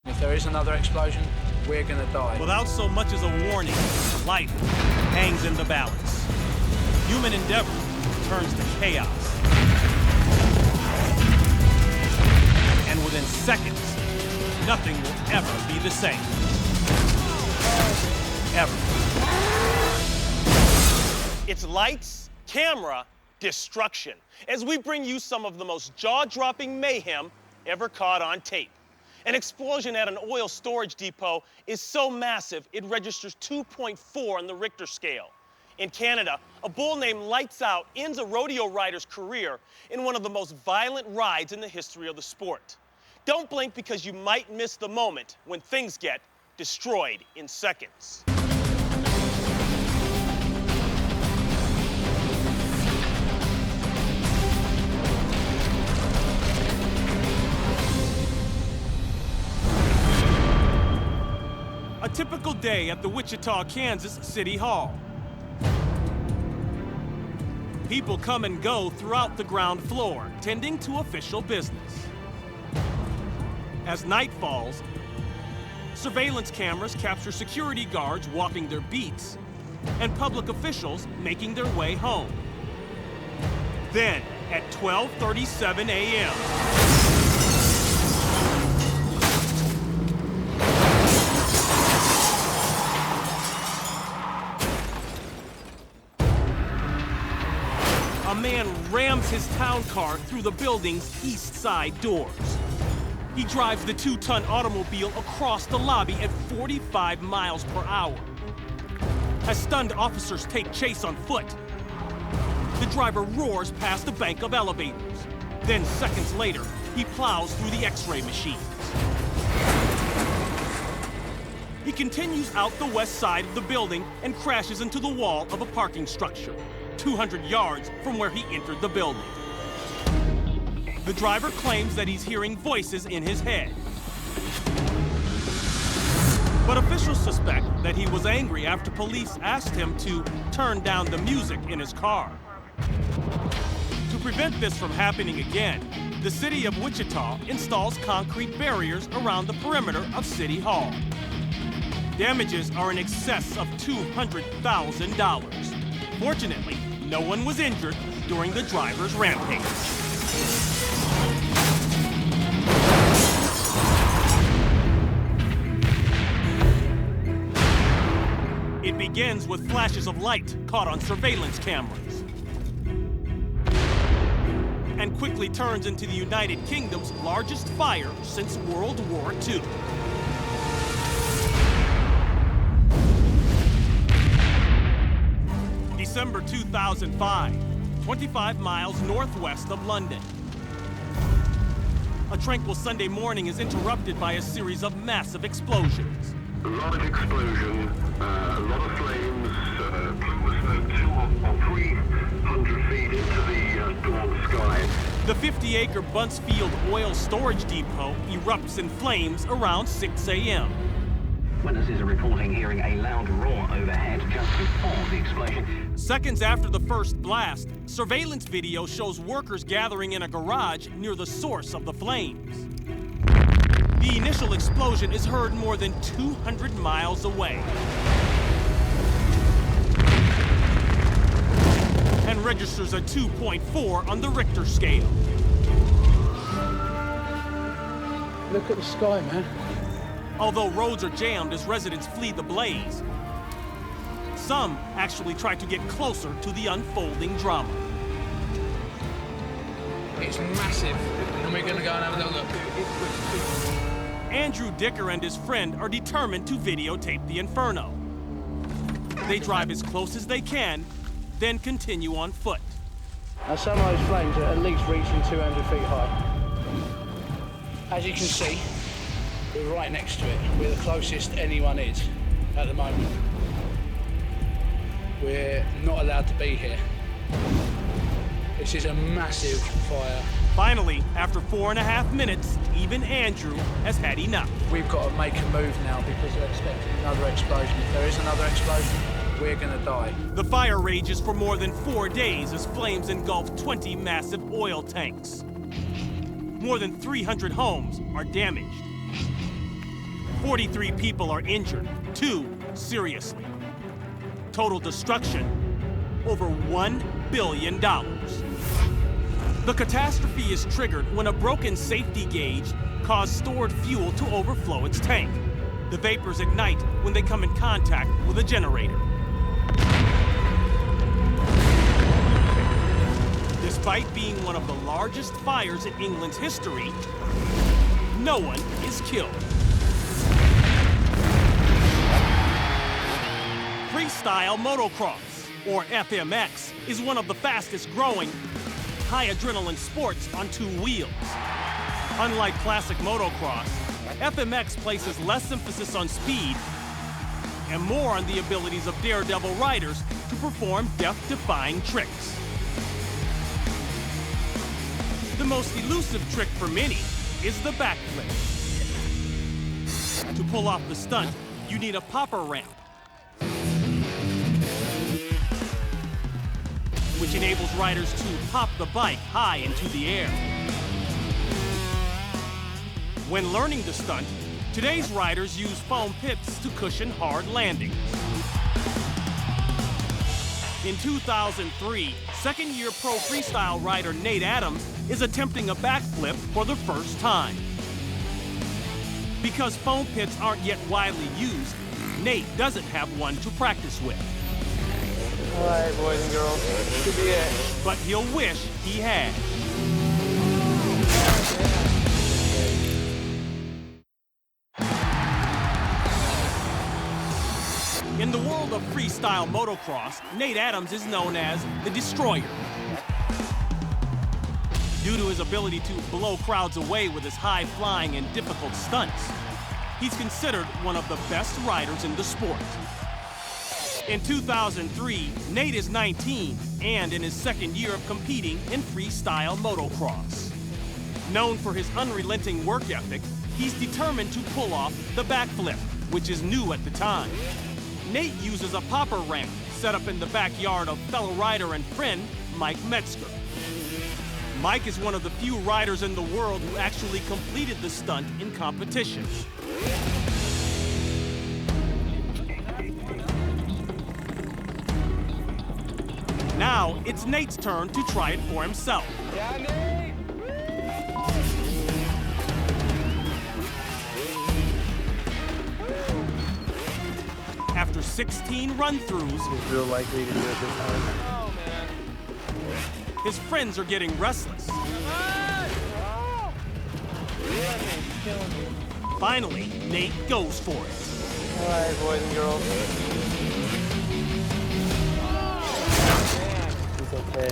If there is another explosion, we're gonna die. Without so much as a warning, life hangs in the balance. Human endeavor turns to chaos. And within seconds, nothing will ever be the same. Ever. It's lights, camera, destruction, as we bring you some of the most jaw-dropping mayhem ever caught on tape. An explosion at an oil storage depot is so massive, it registers 2.4 on the Richter scale. In Canada, a bull named Lights Out ends a rodeo rider's career in one of the most violent rides in the history of the sport. Don't blink, because you might miss the moment when things get destroyed in seconds. A typical day at the Wichita, Kansas City Hall. People come and go throughout the ground floor, tending to official business. As night falls, surveillance cameras capture security guards walking their beats and public officials making their way home. Then, at 12:37 a.m., a man rams his town car through the building's east side doors. He drives the 2-ton automobile across the lobby at 45 miles per hour. As stunned officers take chase on foot, the driver roars past a bank of elevators. Then seconds later, he plows through the X-ray machines. He continues out the west side of the building and crashes into the wall of a parking structure, 200 yards from where he entered the building. The driver claims that he's hearing voices in his head. But officials suspect that he was angry after police asked him to turn down the music in his car. To prevent this from happening again, the city of Wichita installs concrete barriers around the perimeter of City Hall. Damages are in excess of $200,000. Fortunately, no one was injured during the driver's rampage. It begins with flashes of light caught on surveillance cameras, and quickly turns into the United Kingdom's largest fire since World War II. December 2005, 25 miles northwest of London. A tranquil Sunday morning is interrupted by a series of massive explosions. A lot of explosion, a lot of flames, plume of smoke 200 or 300 feet into the dawn sky. The 50-acre Bunsfield oil storage depot erupts in flames around 6 a.m. Witnesses are reporting hearing a loud roar overhead just before the explosion. Seconds after the first blast, surveillance video shows workers gathering in a garage near the source of the flames. The initial explosion is heard more than 200 miles away and registers a 2.4 on the Richter scale. Look at the sky, man. Although roads are jammed as residents flee the blaze, some actually try to get closer to the unfolding drama. It's massive, and we're gonna go and have a little look. Andrew Dicker and his friend are determined to videotape the inferno. They drive as close as they can, then continue on foot. Now, some of those flames are at least reaching 200 feet high. As you can see, we're right next to it. We're the closest anyone is at the moment. We're not allowed to be here. This is a massive fire. Finally, after 4.5 minutes, even Andrew has had enough. We've got to make a move now because they're expecting another explosion. If there is another explosion, we're gonna die. The fire rages for more than 4 days as flames engulf 20 massive oil tanks. More than 300 homes are damaged. 43 people are injured, 2 seriously. Total destruction, over $1 billion. The catastrophe is triggered when a broken safety gauge caused stored fuel to overflow its tank. The vapors ignite when they come in contact with a generator. Despite being one of the largest fires in England's history, no one is killed. Freestyle motocross, or FMX, is one of the fastest growing high-adrenaline sports on 2 wheels. Unlike classic motocross, FMX places less emphasis on speed and more on the abilities of daredevil riders to perform death-defying tricks. The most elusive trick for many is the backflip. To pull off the stunt, you need a popper ramp, which enables riders to pop the bike high into the air. When learning the stunt, today's riders use foam pits to cushion hard landings. In 2003, second-year pro freestyle rider Nate Adams is attempting a backflip for the first time. Because foam pits aren't yet widely used, Nate doesn't have one to practice with. All right, boys and girls, this could be it. But he'll wish he had. In the world of freestyle motocross, Nate Adams is known as the Destroyer. Due to his ability to blow crowds away with his high-flying and difficult stunts, he's considered one of the best riders in the sport. In 2003, Nate is 19 and in his second year of competing in freestyle motocross. Known for his unrelenting work ethic, he's determined to pull off the backflip, which is new at the time. Nate uses a popper ramp set up in the backyard of fellow rider and friend Mike Metzger. Mike is one of the few riders in the world who actually completed the stunt in competition. Now, it's Nate's turn to try it for himself. Yeah, Nate! After 16 run-throughs, He's real likely to do it this time. oh, man, his friends are getting restless. Finally, Nate goes for it. All right, boys and girls. He's okay.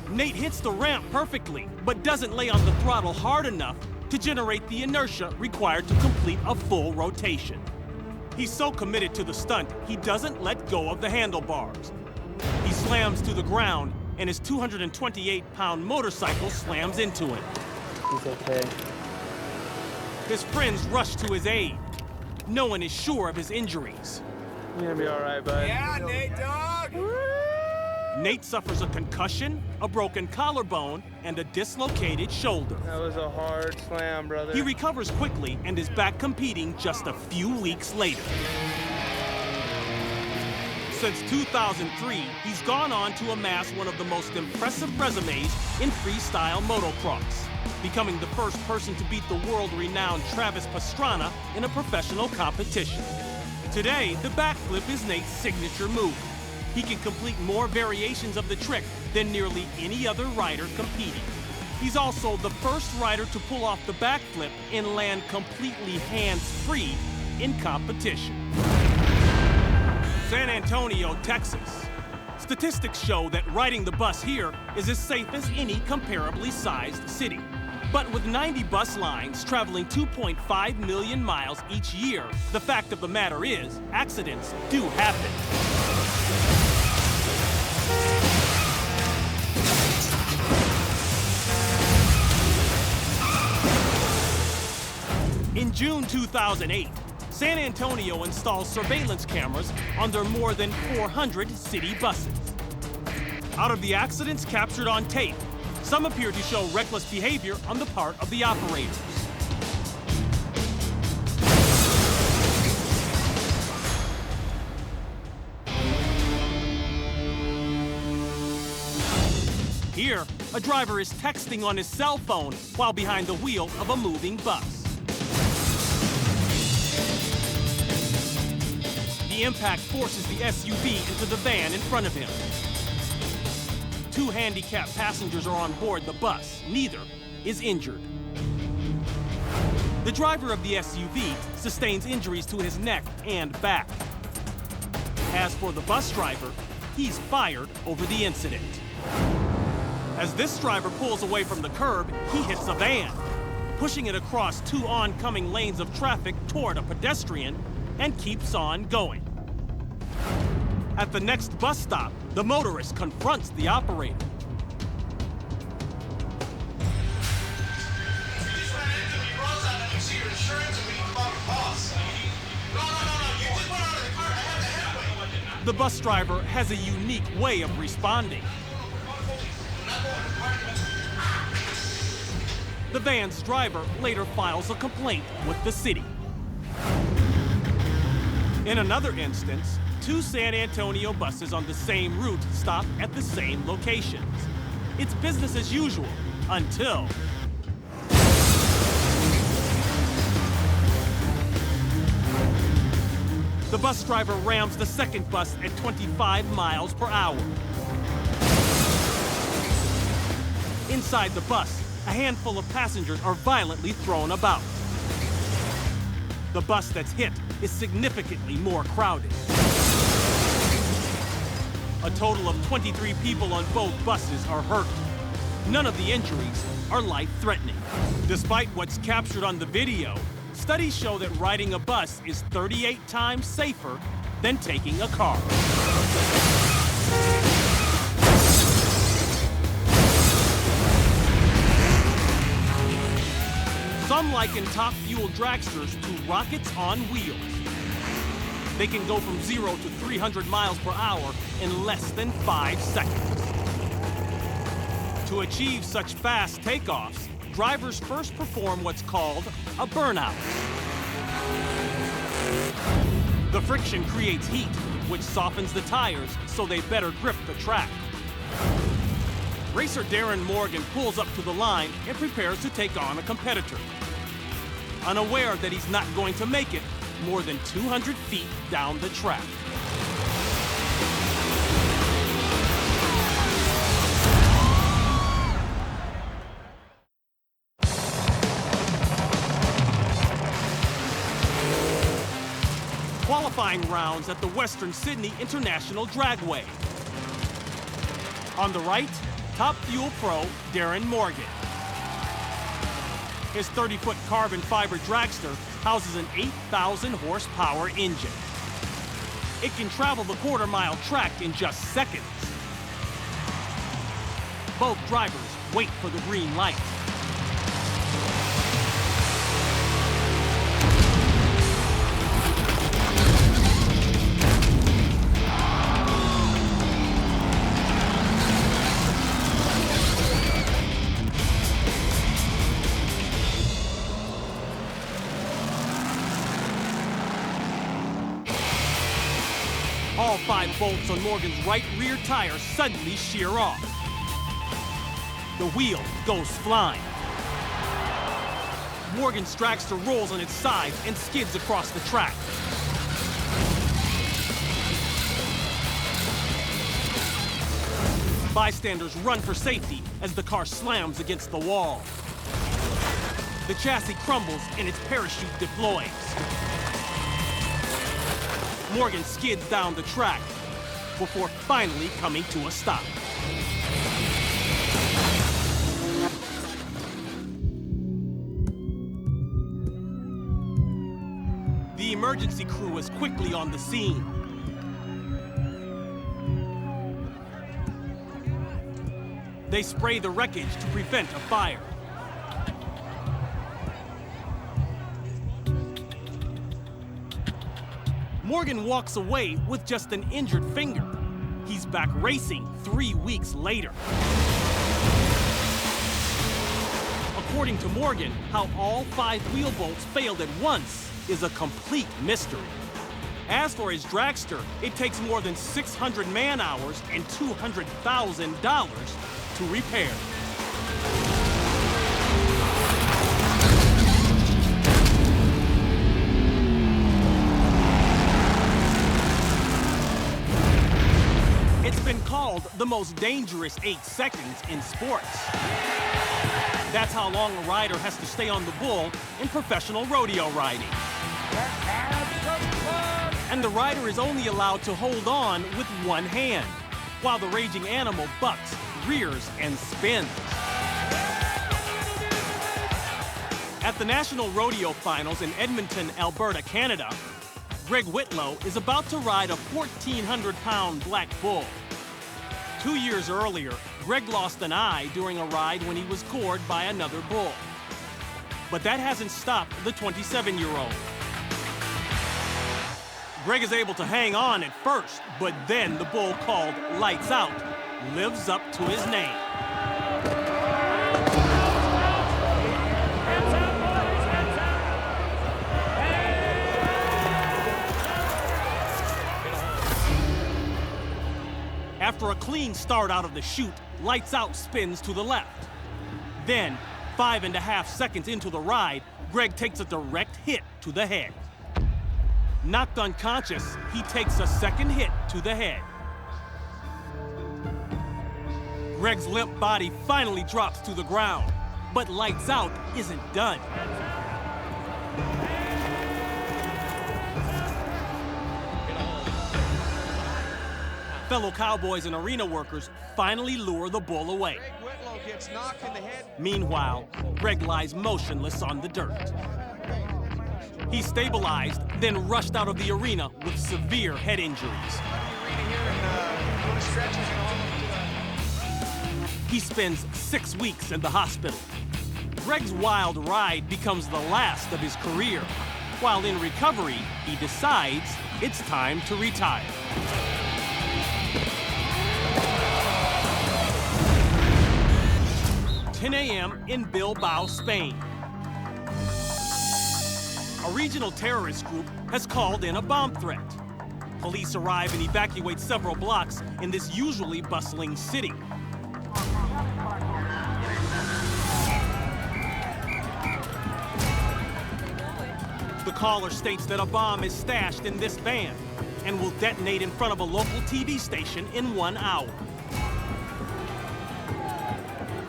Nate hits the ramp perfectly, but doesn't lay on the throttle hard enough to generate the inertia required to complete a full rotation. He's so committed to the stunt, he doesn't let go of the handlebars. He slams to the ground, and his 228-pound motorcycle slams into him. He's okay. His friends rush to his aid. No one is sure of his injuries. You're gonna be all right, bud. Yeah, Nate, dog! Nate suffers a concussion, a broken collarbone, and a dislocated shoulder. That was a hard slam, brother. He recovers quickly and is back competing just a few weeks later. Since 2003, he's gone on to amass one of the most impressive resumes in freestyle motocross, becoming the first person to beat the world-renowned Travis Pastrana in a professional competition. Today, the backflip is Nate's signature move. He can complete more variations of the trick than nearly any other rider competing. He's also the first rider to pull off the backflip and land completely hands-free in competition. San Antonio, Texas. Statistics show that riding the bus here is as safe as any comparably sized city. But with 90 bus lines traveling 2.5 million miles each year, the fact of the matter is, accidents do happen. In June 2008, San Antonio installs surveillance cameras on their more than 400 city buses. Out of the accidents captured on tape, Some appear to show reckless behavior on the part of the operators. Here, a driver is texting on his cell phone while behind the wheel of a moving bus. The impact forces the SUV into the van in front of him. 2 handicapped passengers are on board the bus. Neither is injured. The driver of the SUV sustains injuries to his neck and back. As for the bus driver, he's fired over the incident. As this driver pulls away from the curb, he hits a van, pushing it across 2 oncoming lanes of traffic toward a pedestrian, and keeps on going. At the next bus stop, the motorist confronts the operator. The bus driver has a unique way of responding. The van's driver later files a complaint with the city. In another instance, 2 San Antonio buses on the same route stop at the same locations. It's business as usual until... the bus driver rams the second bus at 25 miles per hour. Inside the bus, a handful of passengers are violently thrown about. The bus that's hit is significantly more crowded. A total of 23 people on both buses are hurt. None of the injuries are life-threatening. Despite what's captured on the video, studies show that riding a bus is 38 times safer than taking a car. Some liken top-fuel dragsters to rockets on wheels. They can go from 0 to 300 miles per hour in less than 5 seconds. To achieve such fast takeoffs, drivers first perform what's called a burnout. The friction creates heat, which softens the tires so they better grip the track. Racer Darren Morgan pulls up to the line and prepares to take on a competitor, unaware that he's not going to make it more than 200 feet down the track. Qualifying rounds at the Western Sydney International Dragway. On the right, top fuel pro Darren Morgan. His 30-foot carbon fiber dragster houses an 8,000 horsepower engine. It can travel the quarter-mile track in just seconds. Both drivers wait for the green light. All 5 bolts on Morgan's right rear tire suddenly shear off. The wheel goes flying. Morgan's dragster rolls on its side and skids across the track. Bystanders run for safety as the car slams against the wall. The chassis crumbles and its parachute deploys. Morgan skids down the track before finally coming to a stop. The emergency crew is quickly on the scene. They spray the wreckage to prevent a fire. Morgan walks away with just an injured finger. He's back racing 3 weeks later. According to Morgan, how all 5 wheel bolts failed at once is a complete mystery. As for his dragster, it takes more than 600 man-hours and $200,000 to repair. It's been called the most dangerous 8 seconds in sports. That's how long a rider has to stay on the bull in professional rodeo riding. And the rider is only allowed to hold on with one hand, while the raging animal bucks, rears, and spins. At the National Rodeo Finals in Edmonton, Alberta, Canada, Greg Whitlow is about to ride a 1,400-pound black bull. 2 years earlier, Greg lost an eye during a ride when he was gored by another bull. But that hasn't stopped the 27-year-old. Greg is able to hang on at first, but then the bull called Lights Out lives up to his name. After a clean start out of the chute, Lights Out spins to the left. Then, 5.5 seconds into the ride, Greg takes a direct hit to the head. Knocked unconscious, he takes a second hit to the head. Greg's limp body finally drops to the ground, but Lights Out isn't done. Fellow cowboys and arena workers finally lure the bull away. Greg Whitlow gets knocked in the head. Meanwhile, Greg lies motionless on the dirt. He stabilized, then rushed out of the arena with severe head injuries. He spends 6 weeks in the hospital. Greg's wild ride becomes the last of his career. While in recovery, he decides it's time to retire. 10 a.m. in Bilbao, Spain. A regional terrorist group has called in a bomb threat. Police arrive and evacuate several blocks in this usually bustling city. The caller states that a bomb is stashed in this van and will detonate in front of a local TV station in 1 hour.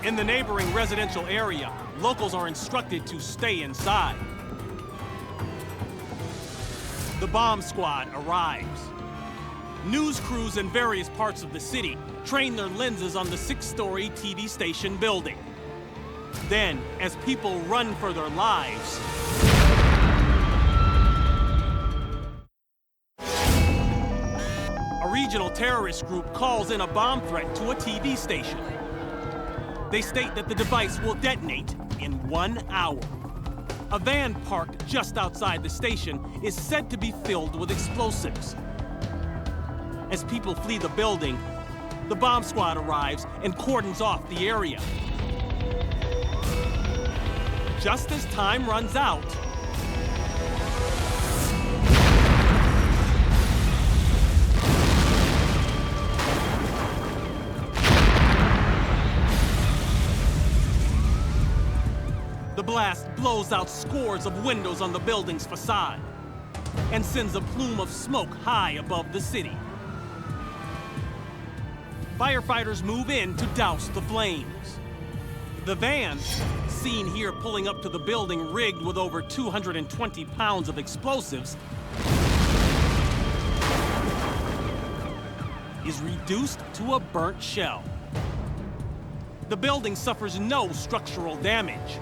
In the neighboring residential area, locals are instructed to stay inside. The bomb squad arrives. News crews in various parts of the city train their lenses on the 6-story TV station building. Then, as people run for their lives, a regional terrorist group calls in a bomb threat to a TV station. They state that the device will detonate in 1 hour. A van parked just outside the station is said to be filled with explosives. As people flee the building, the bomb squad arrives and cordons off the area. Just as time runs out, the blast blows out scores of windows on the building's facade and sends a plume of smoke high above the city. Firefighters move in to douse the flames. The van, seen here pulling up to the building rigged with over 220 pounds of explosives, is reduced to a burnt shell. The building suffers no structural damage.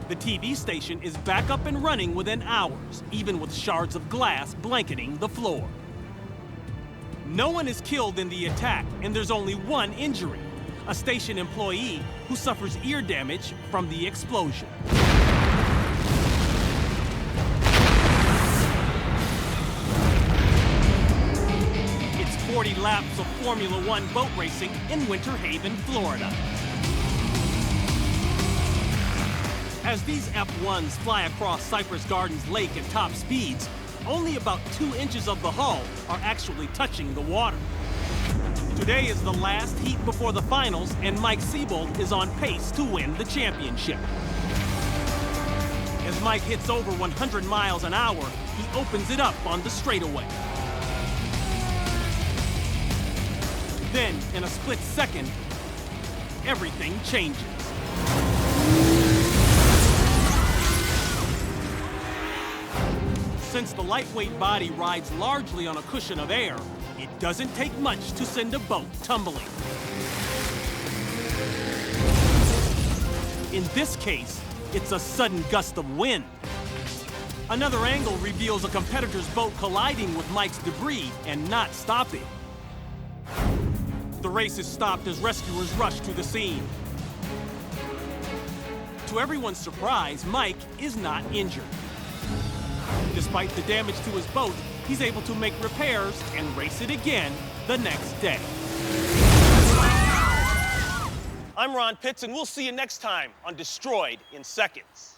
The TV station is back up and running within hours, even with shards of glass blanketing the floor. No one is killed in the attack, and there's only one injury, a station employee who suffers ear damage from the explosion. It's 40 laps of Formula One boat racing in Winter Haven, Florida. As these F1s fly across Cypress Gardens Lake at top speeds, only about 2 inches of the hull are actually touching the water. Today is the last heat before the finals, and Mike Siebold is on pace to win the championship. As Mike hits over 100 miles an hour, he opens it up on the straightaway. Then, in a split second, everything changes. Since the lightweight body rides largely on a cushion of air, it doesn't take much to send a boat tumbling. In this case, it's a sudden gust of wind. Another angle reveals a competitor's boat colliding with Mike's debris and not stopping. The race is stopped as rescuers rush to the scene. To everyone's surprise, Mike is not injured. Despite the damage to his boat, he's able to make repairs and race it again the next day. I'm Ron Pitts, and we'll see you next time on Destroyed in Seconds.